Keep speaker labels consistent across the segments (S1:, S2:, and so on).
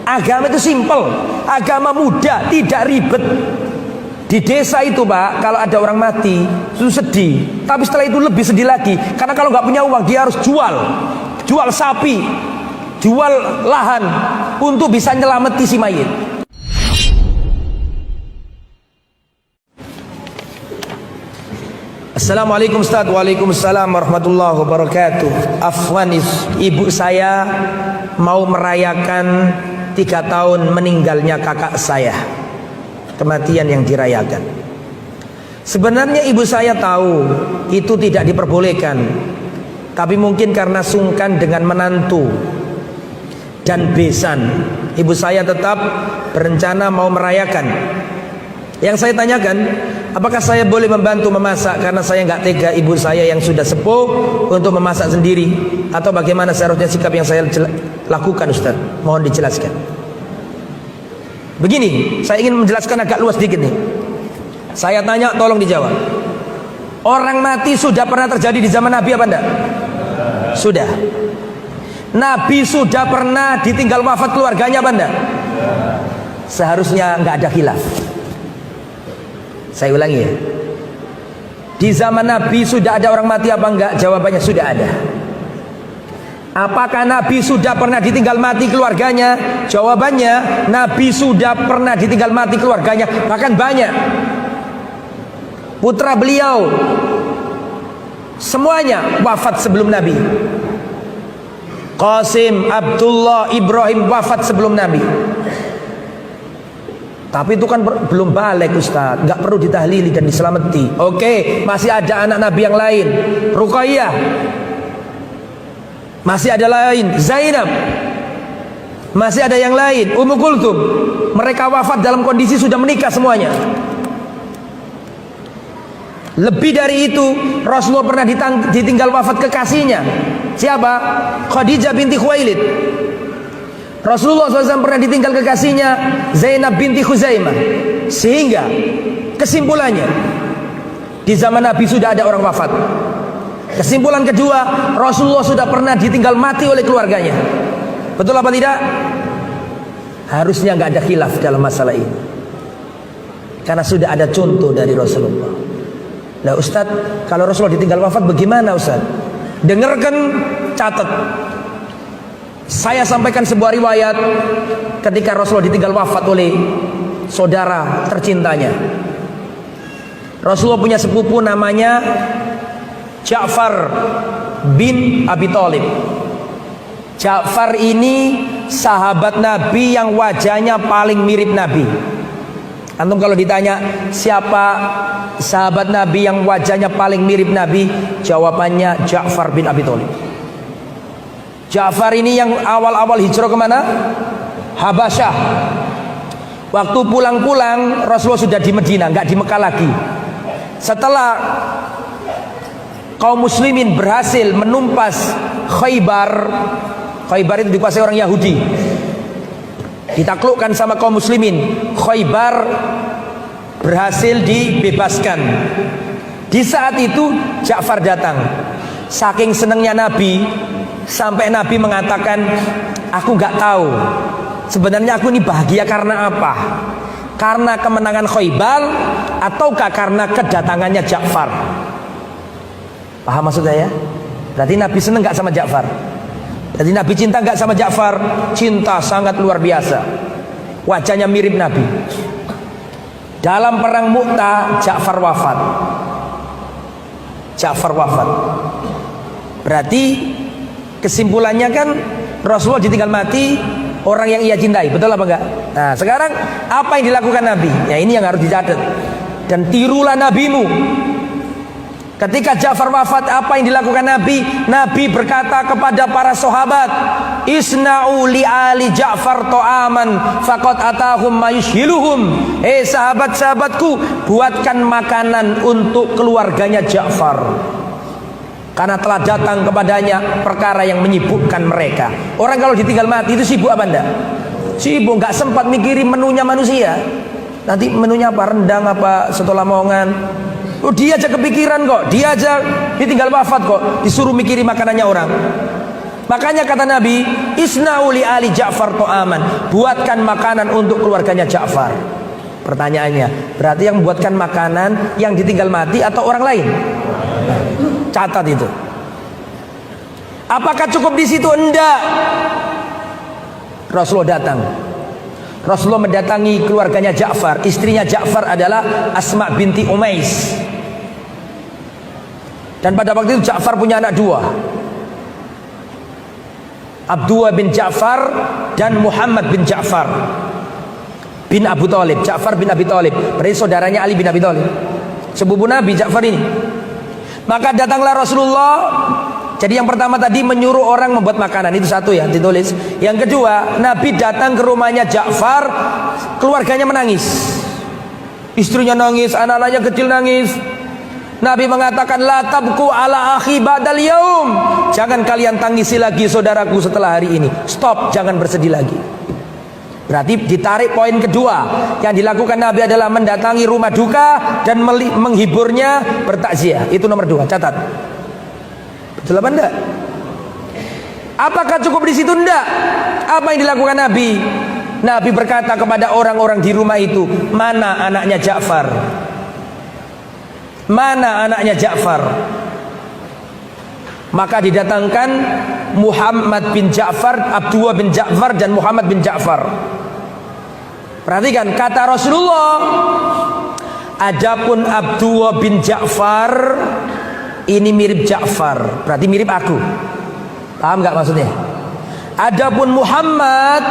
S1: Agama itu simpel, agama mudah, tidak ribet. Di desa itu Pak, kalau ada orang mati itu sedih, tapi setelah itu lebih sedih lagi, karena kalau nggak punya uang dia harus jual sapi, jual lahan untuk bisa nyelameti si mayit. Assalamualaikum Ustaz. Waalaikumsalam warahmatullahi wabarakatuh. Afwan, ibu saya mau merayakan 3 tahun meninggalnya kakak saya. Kematian yang dirayakan. Sebenarnya ibu saya tahu itu tidak diperbolehkan, tapi mungkin karena sungkan dengan menantu dan besan, ibu saya tetap berencana mau merayakan. Yang saya tanyakan, apakah saya boleh membantu memasak karena saya nggak tega ibu saya yang sudah sepuh untuk memasak sendiri, atau bagaimana seharusnya sikap yang saya lakukan Ustaz? Mohon dijelaskan. Begini, saya ingin menjelaskan agak luas dikit nih. Saya tanya, tolong dijawab. Orang mati sudah pernah terjadi di zaman Nabi apa enggak? Sudah. Nabi sudah pernah ditinggal wafat keluarganya apa enggak? Seharusnya enggak ada khilaf. Saya ulangi ya. Di zaman Nabi sudah ada orang mati apa enggak? Jawabannya sudah ada. Apakah Nabi sudah pernah ditinggal mati keluarganya? Jawabannya, Nabi sudah pernah ditinggal mati keluarganya, bahkan banyak. Putra beliau semuanya wafat sebelum Nabi. Qasim, Abdullah, Ibrahim wafat sebelum Nabi. Tapi itu kan belum balik Ustaz, nggak perlu ditahlili dan diselamati. Oke, masih ada anak Nabi yang lain, Ruqayyah, masih ada lain, Zainab, masih ada yang lain, Ummu Kulthum. Mereka wafat dalam kondisi sudah menikah semuanya. Lebih dari itu, Rasulullah pernah ditinggal wafat kekasihnya. Siapa? Khadijah binti Khuwailid. Rasulullah SAW pernah ditinggal kekasihnya Zainab binti Khuzaimah. Sehingga kesimpulannya, di zaman Nabi sudah ada orang wafat. Kesimpulan kedua, Rasulullah sudah pernah ditinggal mati oleh keluarganya. Betul apa tidak? Harusnya nggak ada khilaf dalam masalah ini, karena sudah ada contoh dari Rasulullah. Nah Ustaz, kalau Rasulullah ditinggal wafat bagaimana Ustaz? Dengarkan, catat. Saya sampaikan sebuah riwayat ketika Rasulullah ditinggal wafat oleh saudara tercintanya. Rasulullah punya sepupu namanya Ja'far bin Abi Thalib. Ja'far ini sahabat Nabi yang wajahnya paling mirip Nabi. Antum kalau ditanya siapa sahabat Nabi yang wajahnya paling mirip Nabi, jawabannya Ja'far bin Abi Thalib. Ja'far ini yang awal-awal hijrah kemana? Habasyah. Waktu pulang-pulang Rasulullah sudah di Medina, nggak di Mekah lagi. Setelah kaum muslimin berhasil menumpas Khaybar. Khaybar itu dikuasai orang Yahudi, ditaklukkan sama kaum muslimin. Khaybar berhasil dibebaskan. Di saat itu Ja'far datang. Saking senangnya Nabi, sampai Nabi mengatakan, aku nggak tahu sebenarnya aku ini bahagia karena apa, karena kemenangan Khaybar ataukah karena kedatangannya Ja'far. Paham maksud saya? Berarti Nabi senang nggak sama Ja'far? Berarti Nabi cinta nggak sama Ja'far? Cinta sangat luar biasa. Wajahnya mirip Nabi. Dalam perang Mu'tah, Ja'far wafat. Ja'far wafat. Berarti kesimpulannya kan Rasulullah ditinggal mati orang yang ia cintai. Betul apa enggak? Nah sekarang apa yang dilakukan Nabi? Ya ini yang harus dicatat. Dan tirulah nabimu. Ketika Ja'far wafat, apa yang dilakukan Nabi? Nabi berkata kepada para sahabat, Isna'u li ali Ja'far to'aman faqad atahum mayushiluhum. Sahabat-sahabatku, buatkan makanan untuk keluarganya Ja'far, karena telah datang kepadanya perkara yang menyibukkan mereka. Orang kalau ditinggal mati itu sibuk apa enggak? Sibuk, nggak sempat mikirin menunya manusia. Nanti menunya apa? Rendang apa? Soto Lamongan. Oh, dia aja kepikiran kok. Dia aja ditinggal wafat kok, disuruh mikirin makanannya orang. Makanya kata Nabi, isna'u li ali Ja'far to'aman, buatkan makanan untuk keluarganya Ja'far. Pertanyaannya, berarti yang membuatkan makanan yang ditinggal mati atau orang lain? Catat itu. Apakah cukup di situ? Enggak. Rasulullah datang. Rasulullah mendatangi keluarganya Ja'far. Istrinya Ja'far adalah Asma binti Umais. Dan pada waktu itu Ja'far punya anak dua, Abdullah bin Ja'far dan Muhammad bin Ja'far bin Abu Thalib. Ja'far bin Abi Thalib, berarti saudaranya Ali bin Abi Thalib, sepupu Nabi Ja'far ini. Maka datanglah Rasulullah. Jadi yang pertama tadi menyuruh orang membuat makanan, itu satu ya, ditulis. Yang kedua, Nabi datang ke rumahnya Ja'far, keluarganya menangis, istrinya nangis, anak-anaknya kecil nangis. Nabi mengatakan, la tabku ala akhi ba'dal yaum, jangan kalian tangisi lagi saudaraku setelah hari ini. Stop, jangan bersedih lagi. Berarti ditarik poin kedua. Yang dilakukan Nabi adalah mendatangi rumah duka dan menghiburnya, bertakziah. Itu nomor dua, catat. Betul apa enggak? Apakah cukup di situ? Enggak. Apa yang dilakukan Nabi? Nabi berkata kepada orang-orang di rumah itu, mana anaknya Ja'far? Mana anaknya Ja'far? Maka didatangkan Muhammad bin Ja'far, Abdullah bin Ja'far dan Muhammad bin Ja'far. Perhatikan kata Rasulullah, adapun Abdullah bin Ja'far ini mirip Ja'far, berarti mirip aku. Paham nggak maksudnya? Adapun Muhammad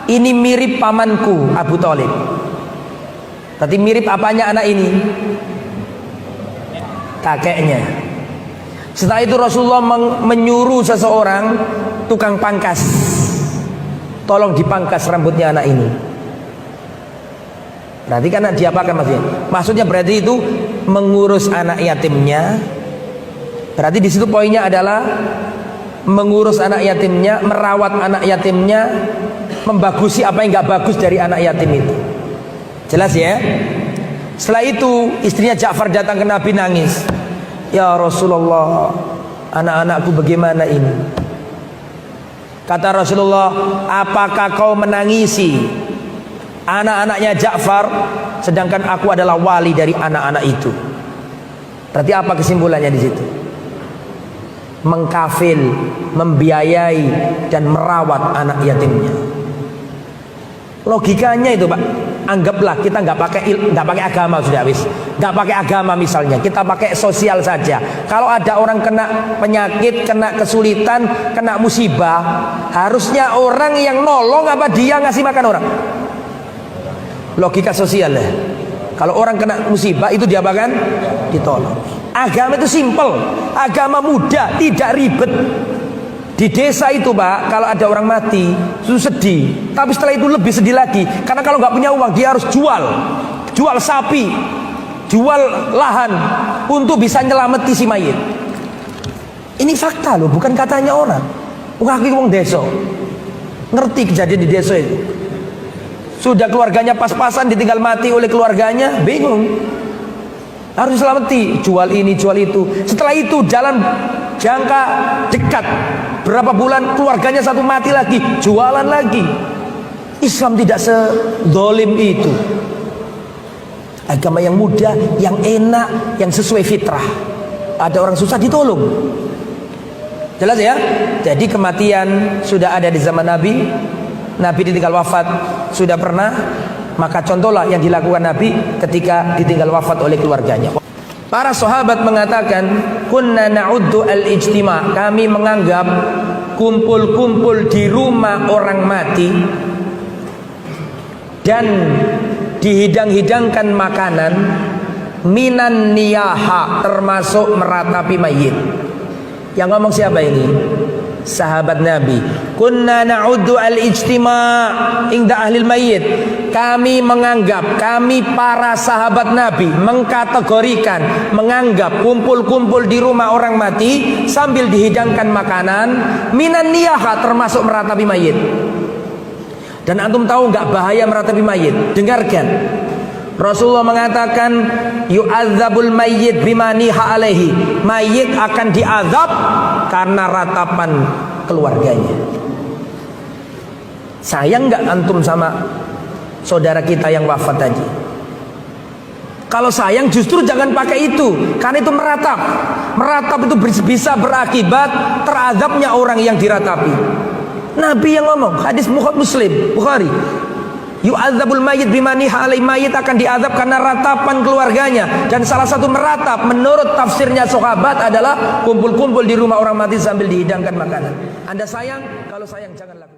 S1: ini mirip pamanku Abu Thalib. Berarti mirip apanya anak ini? Kakeknya. Setelah itu Rasulullah menyuruh seseorang tukang pangkas, tolong dipangkas rambutnya anak ini. Berarti karena diapakan maksudnya? Maksudnya berarti itu mengurus anak yatimnya. Berarti di situ poinnya adalah mengurus anak yatimnya, merawat anak yatimnya, membagusi apa yang nggak bagus dari anak yatim itu. Jelas ya? Setelah itu istrinya Ja'far datang ke Nabi nangis. Ya Rasulullah, anak-anakku bagaimana ini? Kata Rasulullah, apakah kau menangisi anak-anaknya Ja'far, sedangkan aku adalah wali dari anak-anak itu? Berarti apa kesimpulannya di situ? Mengkafil, membiayai dan merawat anak yatimnya. Logikanya itu Pak, anggaplah kita nggak pakai agama, sudah habis, nggak pakai agama misalnya, kita pakai sosial saja. Kalau ada orang kena penyakit, kena kesulitan, kena musibah, harusnya orang yang nolong apa dia ngasih makan orang? Logika sosial ya. Kalau orang kena musibah itu dia apakan? Ditolong. Agama itu simple, agama mudah, tidak ribet. Di desa itu Pak, kalau ada orang mati itu sedih, tapi setelah itu lebih sedih lagi, karena kalau nggak punya uang dia harus jual sapi, jual lahan untuk bisa nyelameti si mayit. Ini fakta loh, bukan katanya orang. Waki wong desa ngerti kejadian di desa itu. Sudah keluarganya pas-pasan, ditinggal mati oleh keluarganya, bingung, harus diselamati, jual ini jual itu. Setelah itu jalan jangka dekat, berapa bulan keluarganya satu mati lagi, jualan lagi. Islam tidak sedolim itu. Agama yang mudah, yang enak, yang sesuai fitrah. Ada orang susah ditolong. Jelas ya? Jadi kematian sudah ada di zaman Nabi. Nabi ditinggal wafat sudah pernah. Maka contohlah yang dilakukan Nabi ketika ditinggal wafat oleh keluarganya. Para sahabat mengatakan, kunna na'uddu al-ijtima', kami menganggap kumpul-kumpul di rumah orang mati dan dihidang-hidangkan makanan minan niyaha, termasuk meratapi mayit. Yang ngomong siapa ini? Sahabat Nabi. Kunna na'uddu al-ijtima' inda ahlil mayyit. Kami menganggap, kami para sahabat Nabi mengkategorikan, menganggap kumpul-kumpul di rumah orang mati sambil dihidangkan makanan minan niyaha, termasuk meratapi mayit. Dan antum tahu nggak bahaya meratapi mayit? Dengarkan. Rasulullah mengatakan, yu'adzabul mayyit bima niha alaihi. Mayit akan diazab karena ratapan keluarganya. Sayang nggak antum sama saudara kita yang wafat tadi? Kalau sayang justru jangan pakai itu, karena itu meratap. Meratap itu bisa berakibat terazabnya orang yang diratapi. Nabi yang ngomong, hadis Muslim, Bukhari, yu'adzabul mayyit bimaniha alai, mayit akan diazab karena ratapan keluarganya. Dan salah satu meratap menurut tafsirnya sahabat adalah kumpul-kumpul di rumah orang mati sambil dihidangkan makanan. Anda sayang, kalau sayang jangan lakukan.